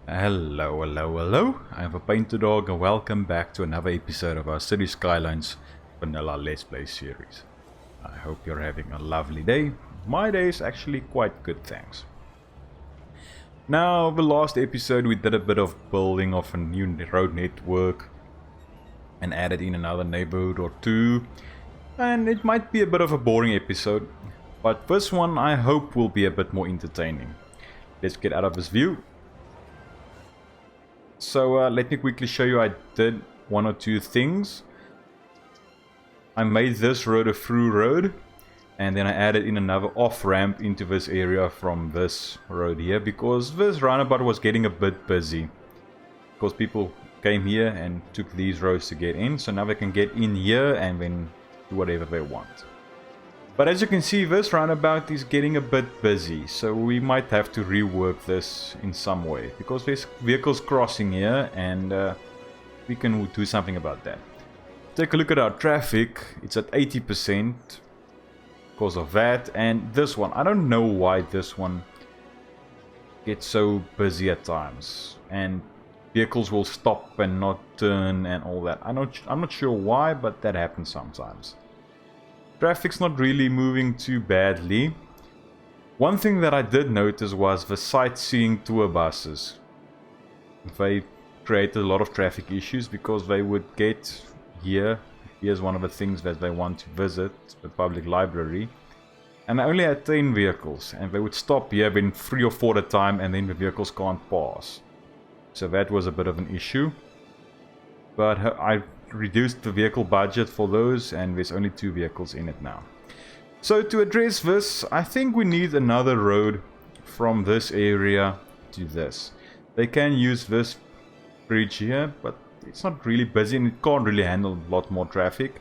Hello, hello, hello. I'm PaintedDog and welcome back to another episode of our City Skylines Vanilla Let's Play series. I hope you're having a lovely day. My day is actually quite good, thanks. Now, the last episode we did a bit of building of a new road network and added in another neighborhood or two. And it might be a bit of a boring episode, but this one I hope will be a bit more entertaining. Let's get out of this view. So let me quickly show you I did one or two things. I made this road a through road, and then I added in another off ramp into this area from this road here, because this roundabout was getting a bit busy. Because people came here and took these roads to get in, so now they can get in here and then do whatever they want. But as you can see, this roundabout is getting a bit busy, so we might have to rework this in some way, because there's vehicles crossing here and we can do something about that. Take a look at our traffic. It's at 80% because of that, and this one, I don't know why this one gets so busy at times and vehicles will stop and not turn and all that. I'm not sure why, but that happens sometimes. Traffic's not really moving too badly. One thing that I did notice was the sightseeing tour buses. They created a lot of traffic issues because they would get here. Here's one of the things that they want to visit, the public library. And they only had 10 vehicles, and they would stop here in 3 or 4 at a time, and then the vehicles can't pass. So that was a bit of an issue. But I reduced the vehicle budget for those, and there's only 2 vehicles in it now. So to address this, I think we need another road from this area to this. They can use this bridge here, but it's not really busy and it can't really handle a lot more traffic.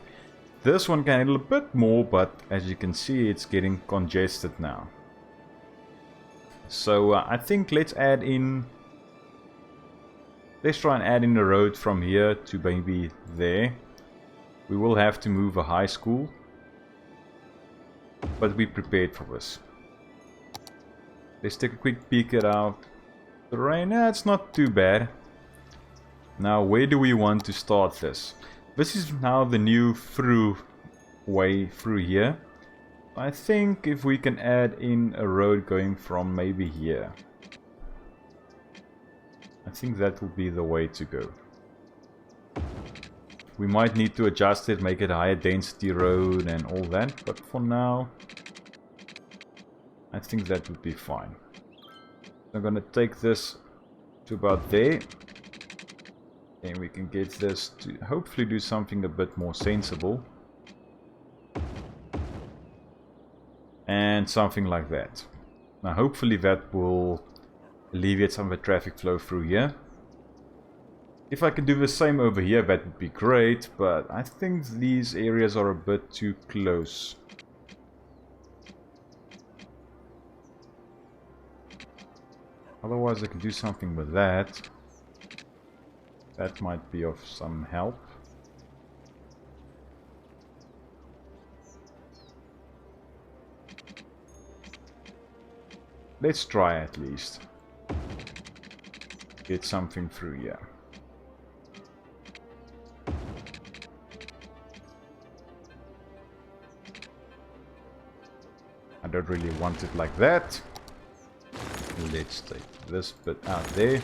This one can handle a bit more, but as you can see, it's getting congested now. So I think let's add in... Let's try and add in the road from here to maybe there. We will have to move a high school, but be prepared for this. Let's take a quick peek at our terrain. It's not too bad. Now, where do we want to start this? This is now the new through way through here. I think if we can add in a road going from maybe here. I think that will be the way to go. We might need to adjust it, make it a higher density road and all that, but for now I think that would be fine. I'm gonna take this to about there, and we can get this to hopefully do something a bit more sensible. And something like that. Now hopefully that will alleviate some of the traffic flow through here. If I could do the same over here, that would be great, but I think these areas are a bit too close. Otherwise I could do something with that. That might be of some help. Let's try at least. Get something through here. I don't really want it like that. Let's take this bit out there.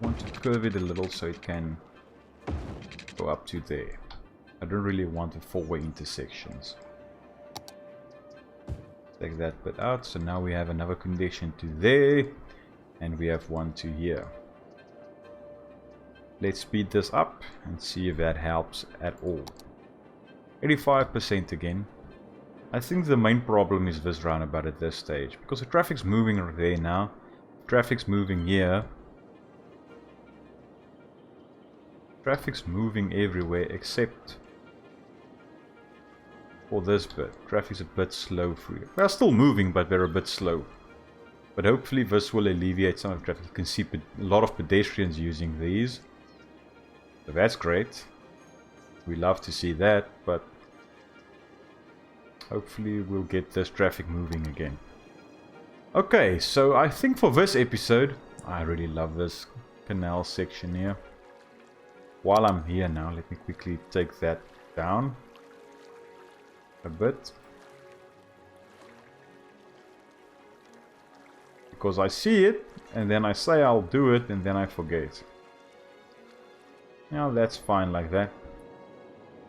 I want to curve it a little so it can go up to there. I don't really want a 4-way intersections. Take that bit out, so now we have another connection to there, and we have one to here. Let's speed this up and see if that helps at all. 85% again. I think the main problem is this roundabout at this stage, because the traffic's moving there now. Traffic's moving here. Traffic's moving everywhere except for this bit. Traffic's a bit slow through here. They're still moving, but they're a bit slow. But hopefully this will alleviate some of the traffic. You can see a lot of pedestrians using these. So that's great. We love to see that, but hopefully we'll get this traffic moving again. Okay, so I think for this episode, I really love this canal section here. While I'm here now, let me quickly take that down a bit. Because I see it, and then I say I'll do it, and then I forget. Now that's fine like that.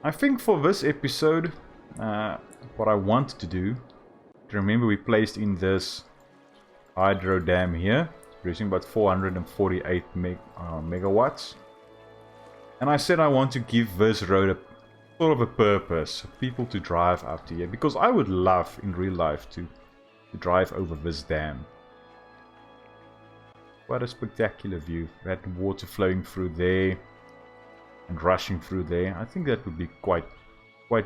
I think for this episode, what I want to do, remember we placed in this hydro dam here, producing about 448 megawatts. And I said I want to give this road a sort of a purpose, for people to drive up to here, because I would love in real life to drive over this dam. What a spectacular view. That water flowing through there and rushing through there. I think that would be quite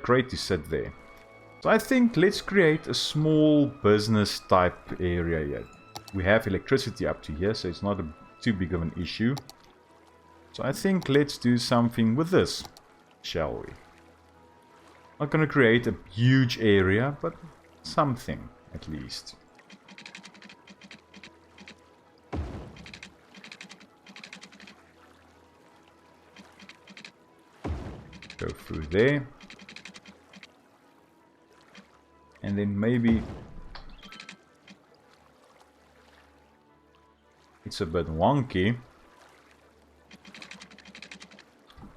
great to sit there. So I think let's create a small business type area here. We have electricity up to here, so it's not too big of an issue. So I think let's do something with this, shall we? Not going to create a huge area, but something at least. Go through there. And then maybe it's a bit wonky.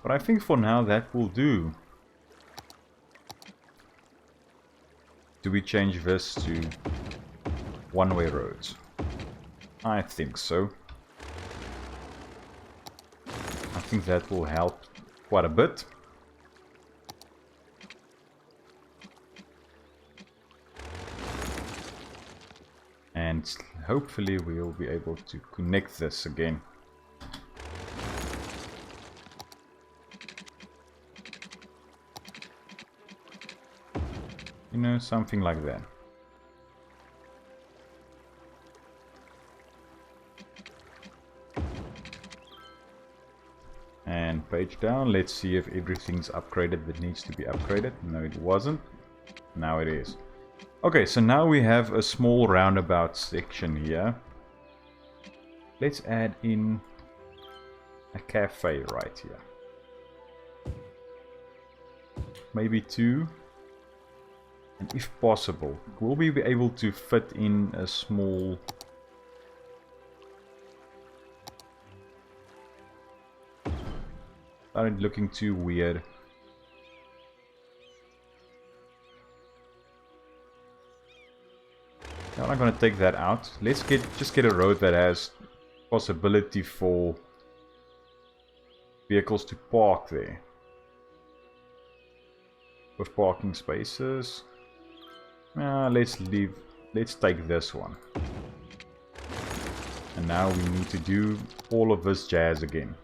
But I think for now that will do. Do we change this to one-way roads? I think so. I think that will help quite a bit. And hopefully we'll be able to connect this again. You know, something like that. And page down, let's see if everything's upgraded that needs to be upgraded. No, it wasn't. Now it is. Okay, so now we have a small roundabout section here. Let's add in a cafe right here. Maybe two. And if possible, will we be able to fit in a small... Started looking too weird. I'm not going to take that out. Let's just get a road that has possibility for vehicles to park there. With parking spaces. Let's take this one. And now we need to do all of this jazz again.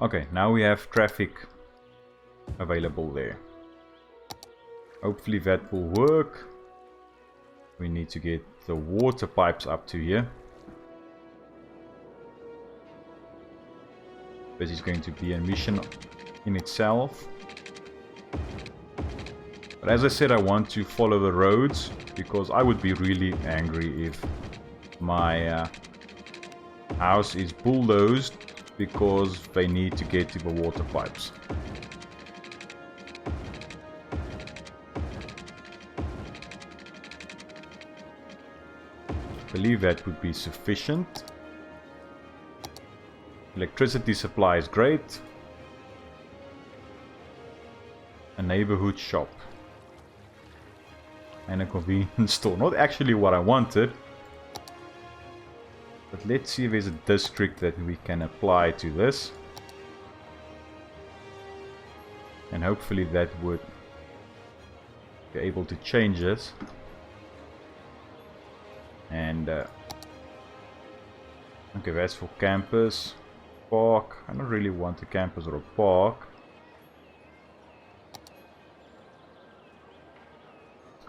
Okay, now we have traffic available there. Hopefully that will work. We need to get the water pipes up to here. This is going to be a mission in itself. But as I said, I want to follow the roads, because I would be really angry if my house is bulldozed because they need to get to the water pipes. I believe that would be sufficient. Electricity supply is great. A neighborhood shop. And a convenience store. Not actually what I wanted. But let's see if there's a district that we can apply to this. And hopefully that would be able to change this. And okay, that's for campus. Park. I don't really want a campus or a park.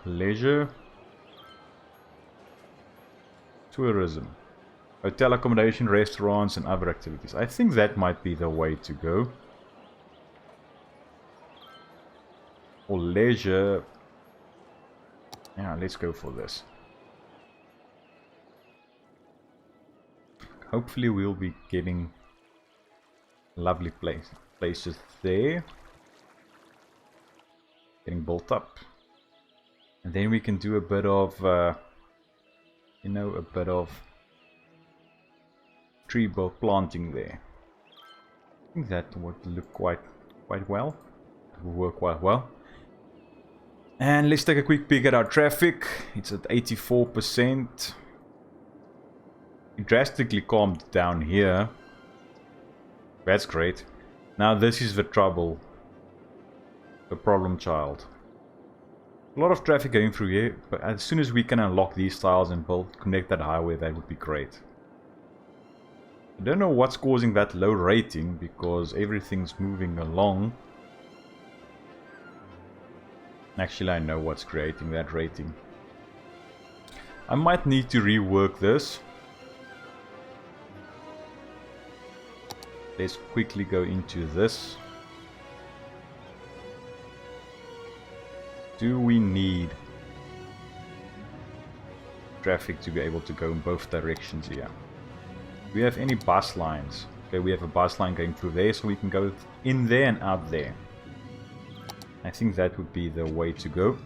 Leisure. Tourism. Hotel accommodation, restaurants and other activities. I think that might be the way to go. For leisure, yeah, let's go for this. Hopefully we'll be getting lovely places there. Getting built up. And then we can do a bit of, you know, a bit of tree planting there. I think that would look quite well. It will work quite well. And let's take a quick peek at our traffic. It's at 84%. It drastically calmed down here. That's great. Now this is the trouble. The problem child. A lot of traffic going through here, but as soon as we can unlock these tiles and connect that highway, that would be great. I don't know what's causing that low rating, because everything's moving along. Actually, I know what's creating that rating. I might need to rework this. Let's quickly go into this. Do we need traffic to be able to go in both directions here? Do we have any bus lines? Okay, we have a bus line going through there, so we can go in there and out there. I think that would be the way to go.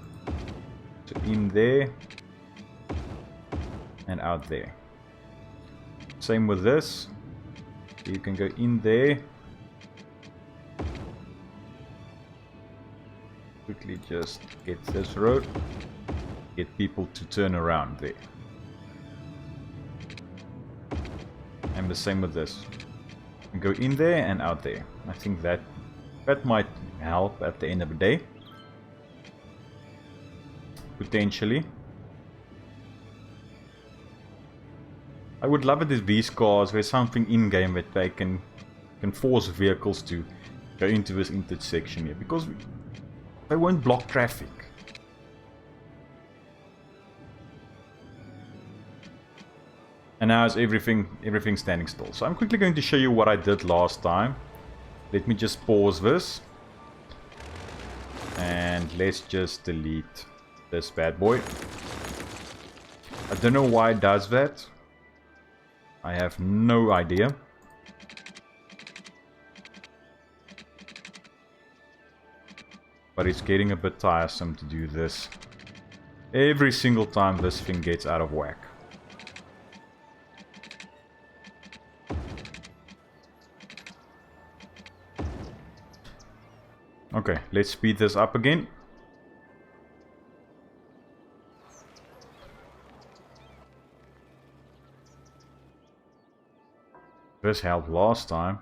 So in there and out there. Same with this. You can go in there. Quickly just get this road. Get people to turn around there. And the same with this. You can go in there and out there. I think that might help at the end of the day. Potentially. I would love it if these cars, there's something in-game that they can force vehicles to go into this intersection here, because they won't block traffic. And now is everything standing still. So I'm quickly going to show you what I did last time. Let me just pause this. And let's just delete this bad boy. I don't know why it does that. I have no idea. But it's getting a bit tiresome to do this. Every single time this thing gets out of whack. Okay, let's speed this up again. This helped last time.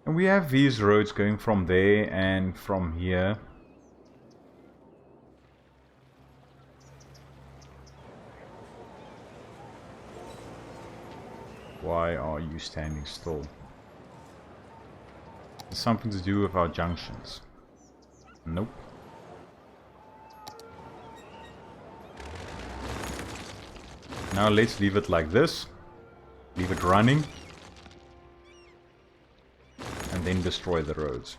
And we have these roads going from there and from here. Why are you standing still? It's something to do with our junctions. Nope. Now let's leave it like this. Leave it running. And then destroy the roads.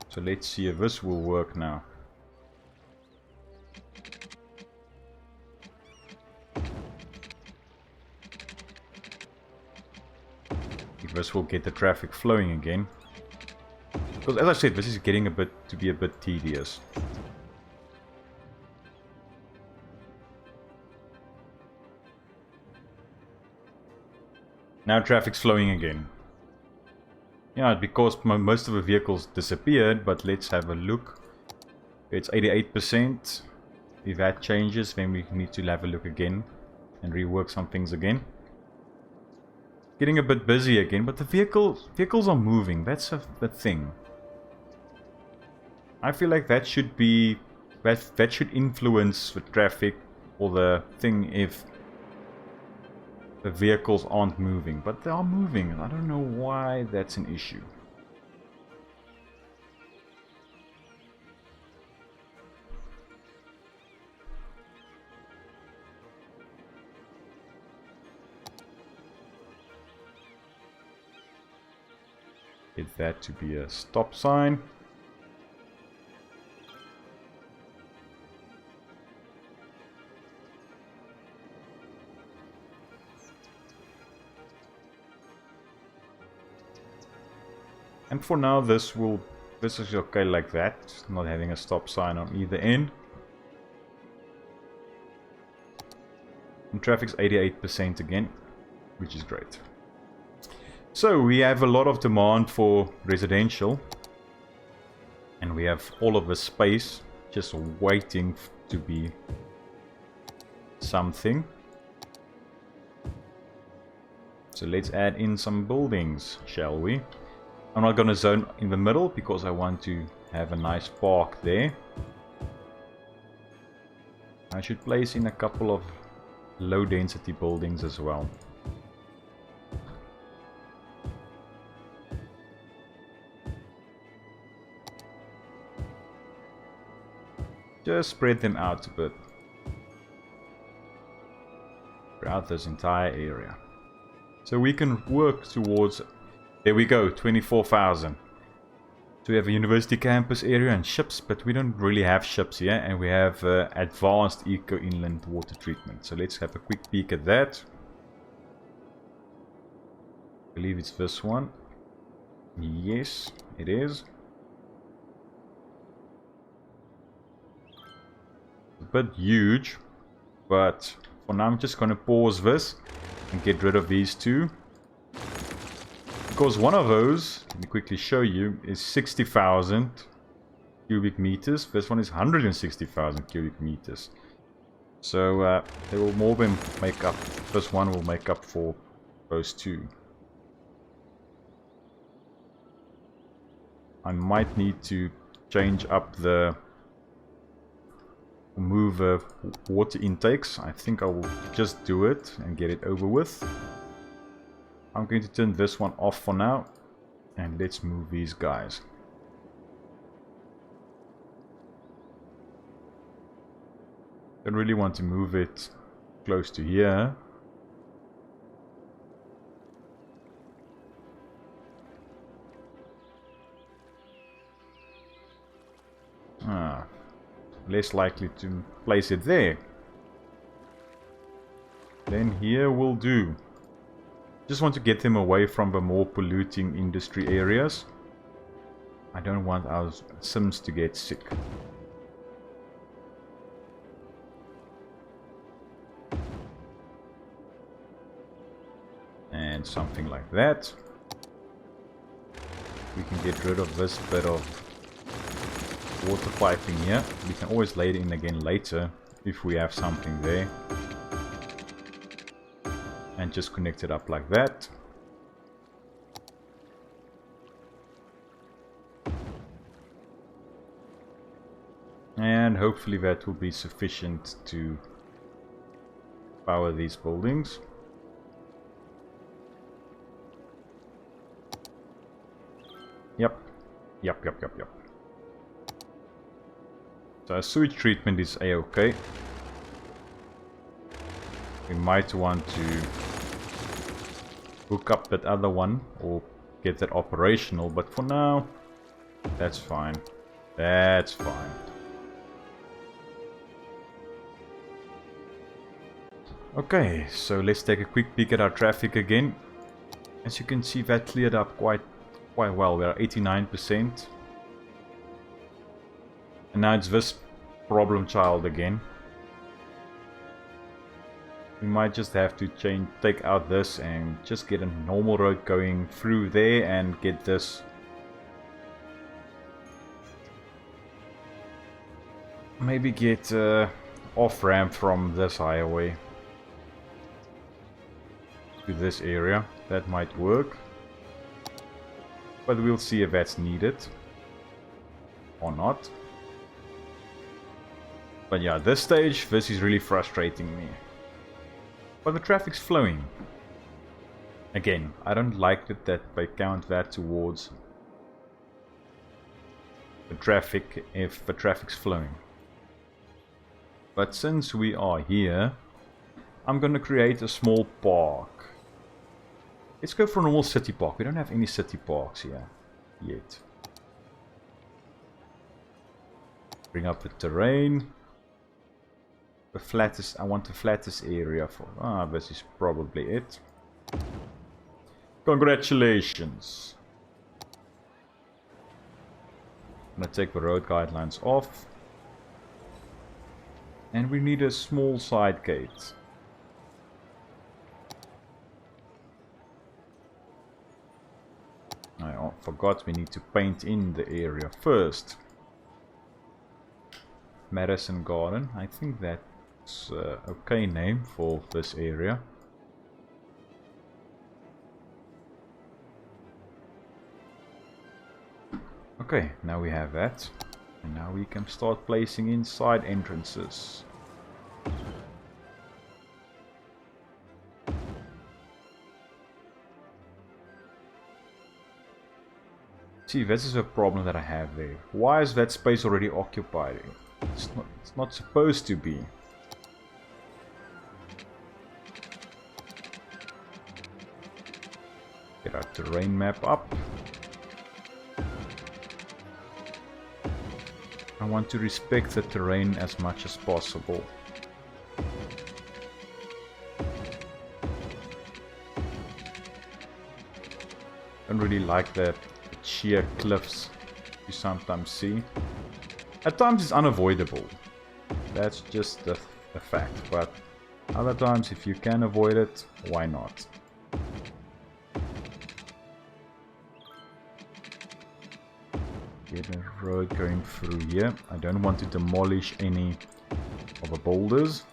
So let's see if this will work now. If this will get the traffic flowing again. Because as I said, this is getting to be a bit tedious. Now traffic's flowing again. Yeah, because most of the vehicles disappeared, but let's have a look. It's 88%. If that changes, then we need to have a look again and rework some things again. Getting a bit busy again, but the vehicles are moving. That's the thing. I feel like that should be that should influence the traffic or the thing if the vehicles aren't moving, but they are moving. I don't know why that's an issue. Get that to be a stop sign. And for now this is okay like that, not having a stop sign on either end. And traffic's 88% again, which is great. So we have a lot of demand for residential. And we have all of the space just waiting to be something. So let's add in some buildings, shall we? I'm not going to zone in the middle because I want to have a nice park there. I should place in a couple of low density buildings as well. Just spread them out a bit throughout this entire area. So we can work towards... There we go, 24,000. So we have a university campus area and ships, but we don't really have ships here. And we have advanced eco-inland water treatment. So let's have a quick peek at that. I believe it's this one. Yes, it is. A bit huge, but for now I'm just going to pause this and get rid of these two. Because one of those, let me quickly show you, is 60,000 cubic meters. This one is 160,000 cubic meters. So they will more than make up, this one will make up for those two. I might need to change up the move water intakes. I think I will just do it and get it over with. I'm going to turn this one off for now, and let's move these guys. Don't really want to move it close to here. Less likely to place it there. Then here will do. Just want to get them away from the more polluting industry areas. I don't want our Sims to get sick. And something like that. We can get rid of this bit of water piping here. We can always lay it in again later if we have something there. And just connect it up like that. And hopefully that will be sufficient to power these buildings. Yep. So our sewage treatment is a-okay. We might want to hook up that other one or get that operational, but for now, that's fine. That's fine. Okay, so let's take a quick peek at our traffic again. As you can see, that cleared up quite well. We are 89%. And now it's this problem child again. We might just have to take out this and just get a normal road going through there and get this. Maybe get off-ramp from this highway to this area. That might work. But we'll see if that's needed or not. But yeah, at this stage, this is really frustrating me. But the traffic's flowing. Again, I don't like it that they count that towards the traffic if the traffic's flowing. But since we are here, I'm gonna create a small park. Let's go for a normal city park. We don't have any city parks here. yet. Bring up the terrain. The flattest, I want the flattest area for, this is probably it. Congratulations. I'm gonna take the road guidelines off. And we need a small side gate. I forgot we need to paint in the area first. Madison Garden, I think that's an okay name for this area. Okay, now we have that. And now we can start placing in side entrances. See, this is a problem that I have there. Why is that space already occupied? It's not supposed to be. Get our terrain map up. I want to respect the terrain as much as possible. Don't really like the sheer cliffs you sometimes see. At times it's unavoidable. That's just a fact. But other times, if you can avoid it, why not? Get a road going through here. I don't want to demolish any of the boulders.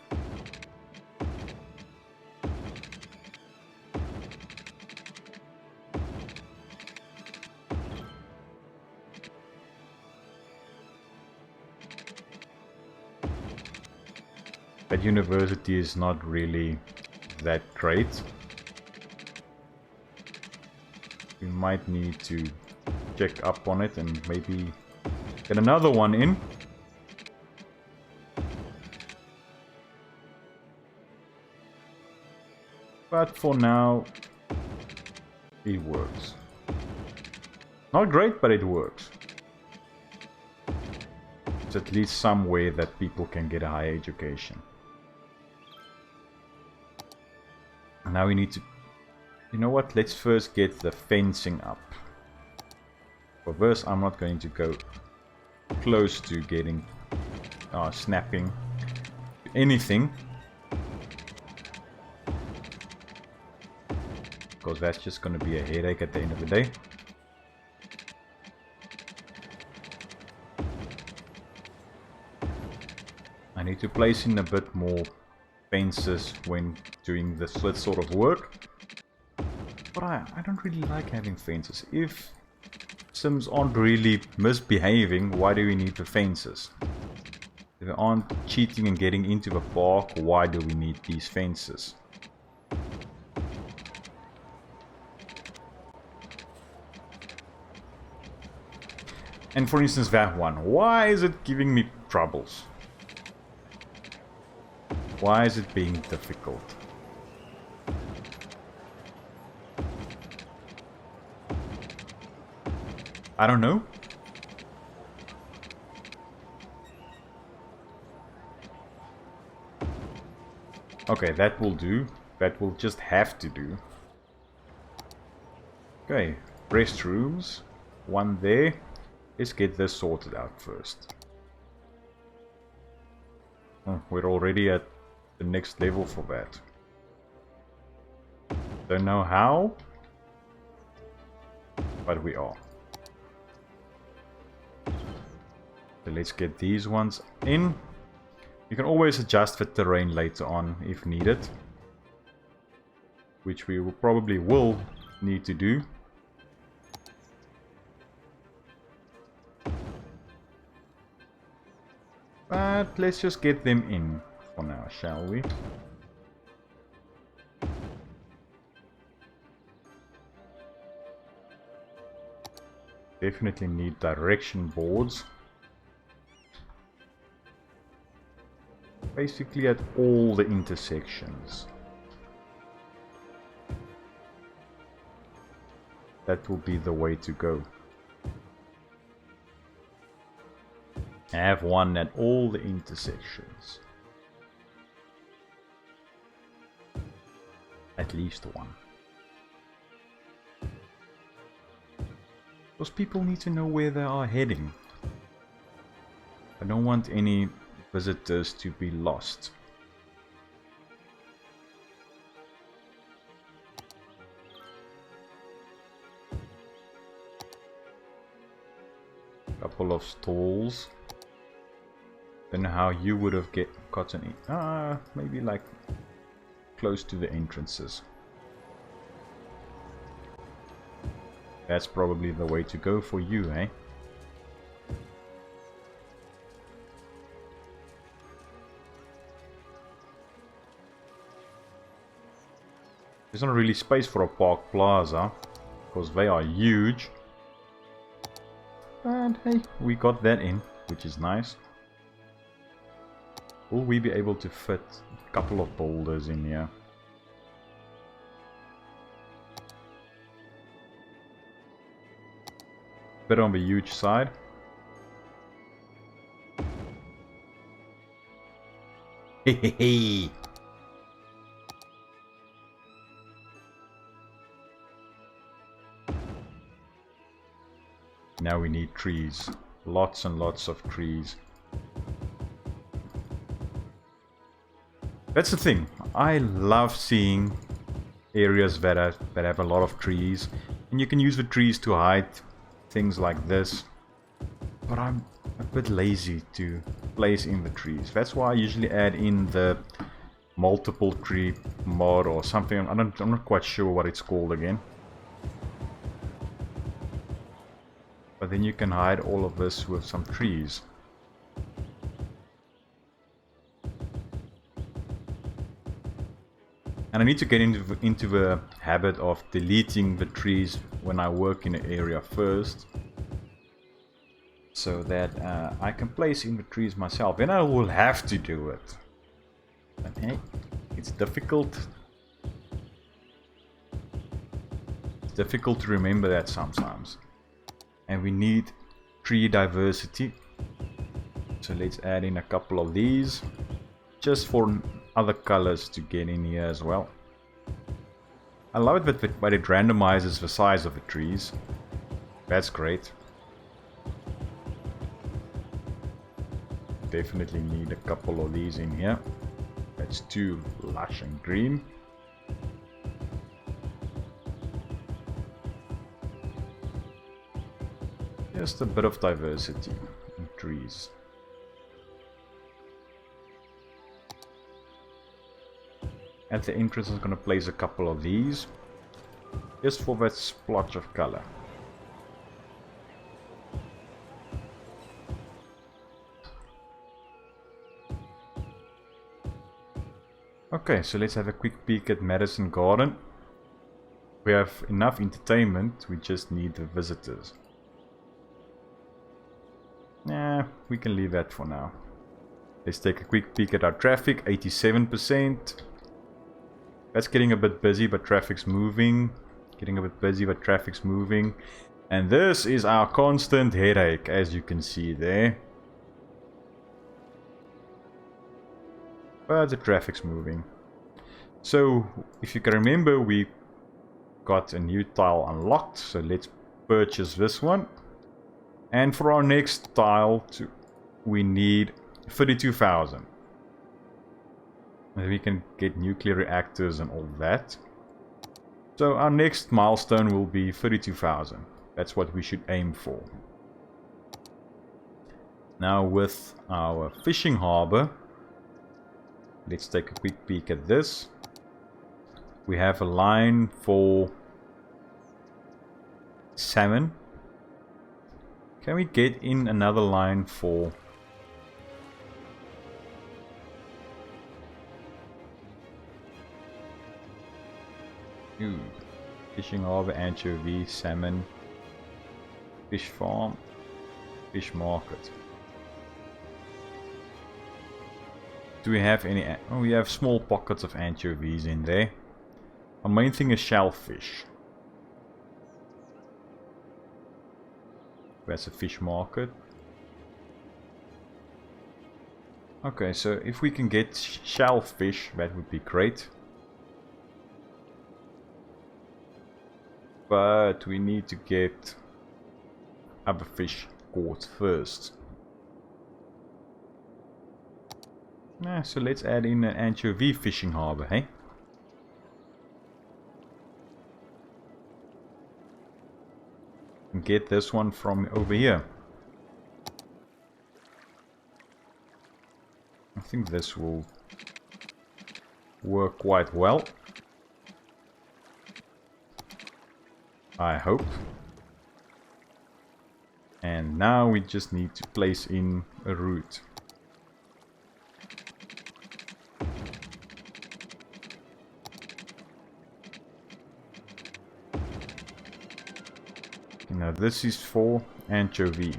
That university is not really that great. We might need to check up on it and maybe get another one in. But for now, it works. Not great, but it works. It's at least some way that people can get a higher education. And now we need to... You know what? Let's first get the fencing up. For this, I'm not going to go close to getting... snapping anything. Because that's just going to be a headache at the end of the day. I need to place in a bit more fences when doing this sort of work. But I don't really like having fences. If Sims aren't really misbehaving, why do we need the fences? If they aren't cheating and getting into the park, why do we need these fences? And for instance that one, why is it giving me troubles? Why is it being difficult? I don't know. Okay, that will do. That will just have to do. Okay, restrooms. One there. Let's get this sorted out first. Oh, we're already at the next level for that. Don't know how, but we are. So let's get these ones in. You can always adjust the terrain later on if needed, which we will probably need to do. But let's just get them in for now, shall we? Definitely need direction boards. Basically at all the intersections. That will be the way to go. Have one at all the intersections. At least one. Because people need to know where they are heading. I don't want any visitors to be lost. Couple of stalls. Don't know how you would have gotten in. Maybe like close to the entrances. That's probably the way to go for you, eh? There's not really space for a park plaza, because they are huge. And hey, we got that in, which is nice. Will we be able to fit a couple of boulders in here? Bit on the huge side. Hehehe. Now we need trees. Lots and lots of trees. That's the thing. I love seeing areas that have a lot of trees. And you can use the trees to hide things like this. But I'm a bit lazy to place in the trees. That's why I usually add in the multiple tree mod or something. I'm not quite sure what it's called again. But then you can hide all of this with some trees. And I need to get into the habit of deleting the trees when I work in an area first. So that I can place in the trees myself. Then I will have to do it. But hey, it's difficult. It's difficult to remember that sometimes. And we need tree diversity. So let's add in a couple of these. Just for other colors to get in here as well. I love it that it randomizes the size of the trees. That's great. Definitely need a couple of these in here. That's too lush and green. Just a bit of diversity in trees. At the entrance I'm going to place a couple of these. Just for that splotch of color. Okay, so let's have a quick peek at Madison Garden. We have enough entertainment, we just need the visitors. Nah, we can leave that for now. Let's take a quick peek at our traffic, 87%. That's getting a bit busy, but traffic's moving. Getting a bit busy, but traffic's moving. And this is our constant headache, as you can see there. But the traffic's moving. So, if you can remember, we got a new tile unlocked. So let's purchase this one. And for our next tile, we need 32,000. And we can get nuclear reactors and all that. So our next milestone will be 32,000. That's what we should aim for. Now with our fishing harbor, let's take a quick peek at this. We have a line for salmon. Can we get in another line for fishing harbor, anchovy, salmon, fish farm, fish market? Do we have any? Oh, we have small pockets of anchovies in there. Our main thing is shellfish. That's a fish market. Okay, so if we can get shellfish, that would be great. But we need to get other fish caught first. So let's add in an anchovy fishing harbor, hey? And get this one from over here. I think this will work quite well. I hope. And now we just need to place in a route. Now this is for anchovy.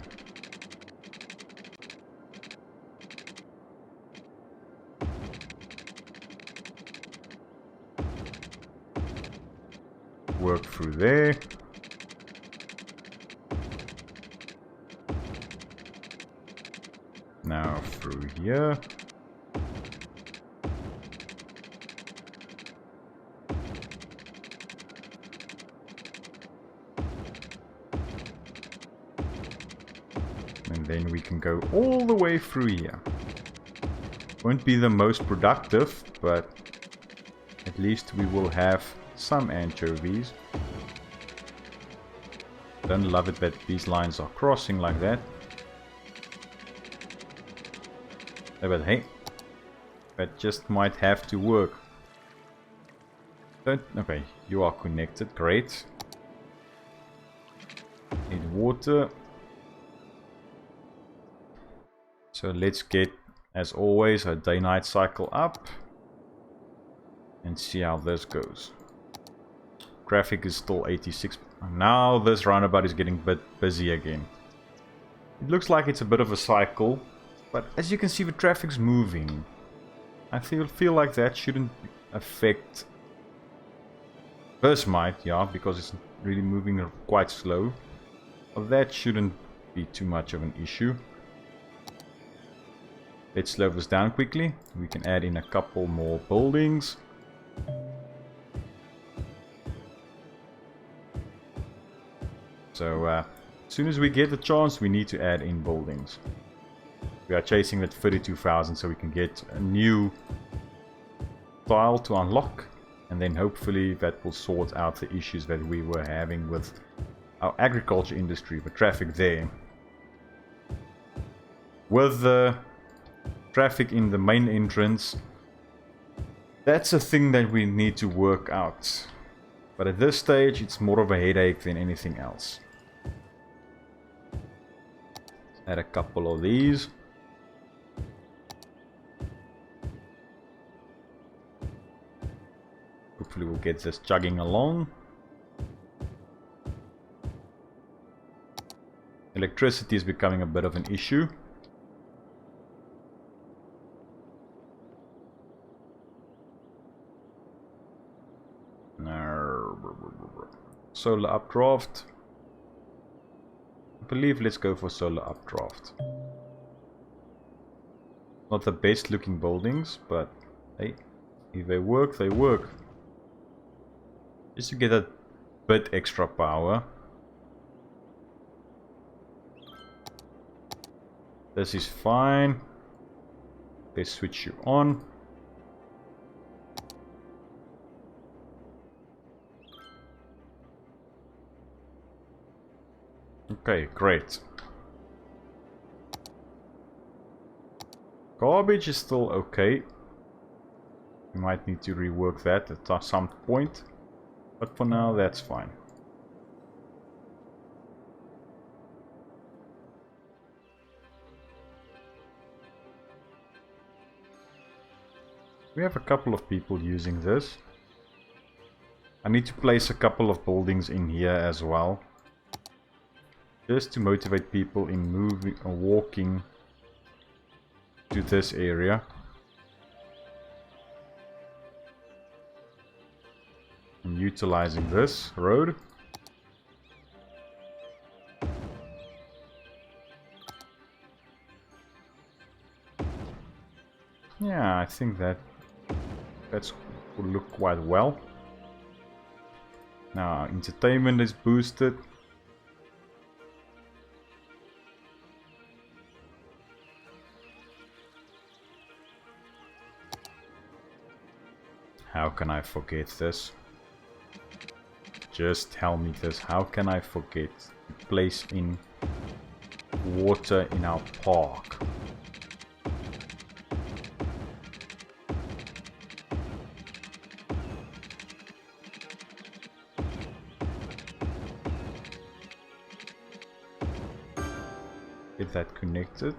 Work through there. Now through here. And then we can go all the way through here. Won't be the most productive, but at least we will have some anchovies. Don't love it that these lines are crossing like that. But hey, that just might have to work. Okay, you are connected, great. Need water. So let's get, as always, a day-night cycle up. And see how this goes. Traffic is still 86. Now this roundabout is getting a bit busy again. It looks like it's a bit of a cycle. But as you can see, the traffic's moving. I feel like that shouldn't affect... This might, yeah, because it's really moving quite slow. But that shouldn't be too much of an issue. Let's slow this down quickly. We can add in a couple more buildings. So, as soon as we get the chance, we need to add in buildings. We are chasing that 32,000 so we can get a new tile to unlock. And then hopefully that will sort out the issues that we were having with our agriculture industry, the traffic there. With the traffic in the main entrance, that's a thing that we need to work out. But at this stage, it's more of a headache than anything else. Let's add a couple of these. Hopefully we'll get this chugging along. Electricity is becoming a bit of an issue. Solar updraft. I believe let's go for solar updraft. Not the best looking buildings, but hey, if they work, they work. Just to get a bit extra power. This is fine. Let's switch you on. Okay, great. Garbage is still okay. We might need to rework that at some point. But for now, that's fine. We have a couple of people using this. I need to place a couple of buildings in here as well. Just to motivate people in moving or walking to this area. And utilizing this road. Yeah, I think that's will look quite well. Now entertainment is boosted. How can I forget this? Just tell me this. How can I forget to place in water in our park? Get that connected.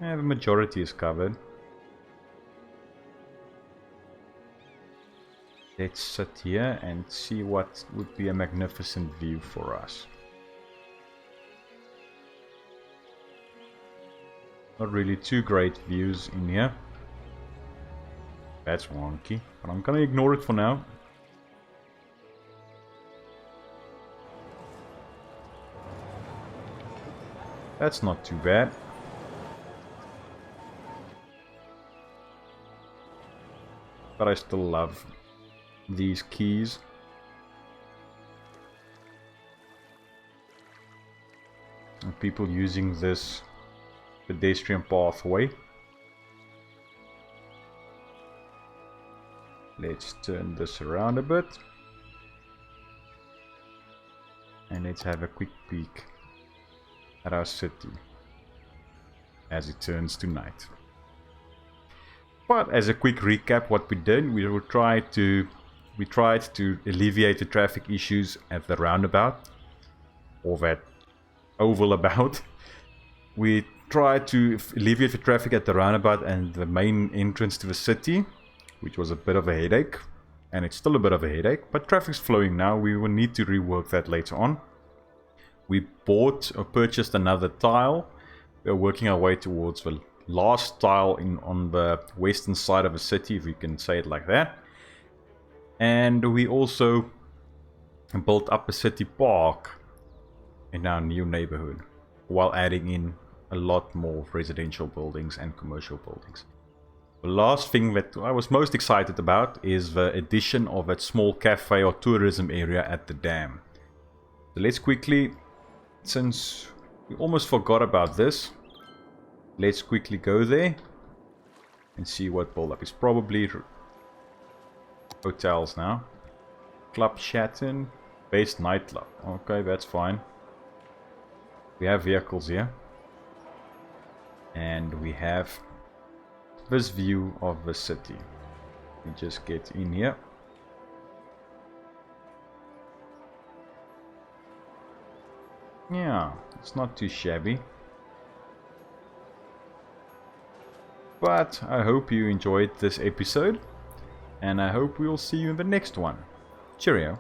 Yeah, the majority is covered. Let's sit here and see what would be a magnificent view for us. Not really two great views in here. That's wonky, but I'm gonna ignore it for now. That's not too bad. But I still love these keys. And people using this pedestrian pathway. Let's turn this around a bit. And let's have a quick peek at our city as it turns to night. But as a quick recap, what we did, we tried to alleviate the traffic issues at the roundabout, or that oval about. We tried to alleviate the traffic at the roundabout and the main entrance to the city, which was a bit of a headache, and it's still a bit of a headache, but traffic's flowing now. We will need to rework that later on. We bought or purchased another tile. We're working our way towards the last tile on the western side of the city, if we can say it like that. And we also built up a city park in our new neighborhood, while adding in a lot more residential buildings and commercial buildings. The last thing that I was most excited about is the addition of that small cafe or tourism area at the dam. So let's quickly, since we almost forgot about this, let's quickly go there and see what build up is. Probably hotels now. Club Shatton, base nightclub. Okay, that's fine. We have vehicles here. And we have this view of the city. We just get in here. Yeah, it's not too shabby. But I hope you enjoyed this episode, and I hope we'll see you in the next one. Cheerio.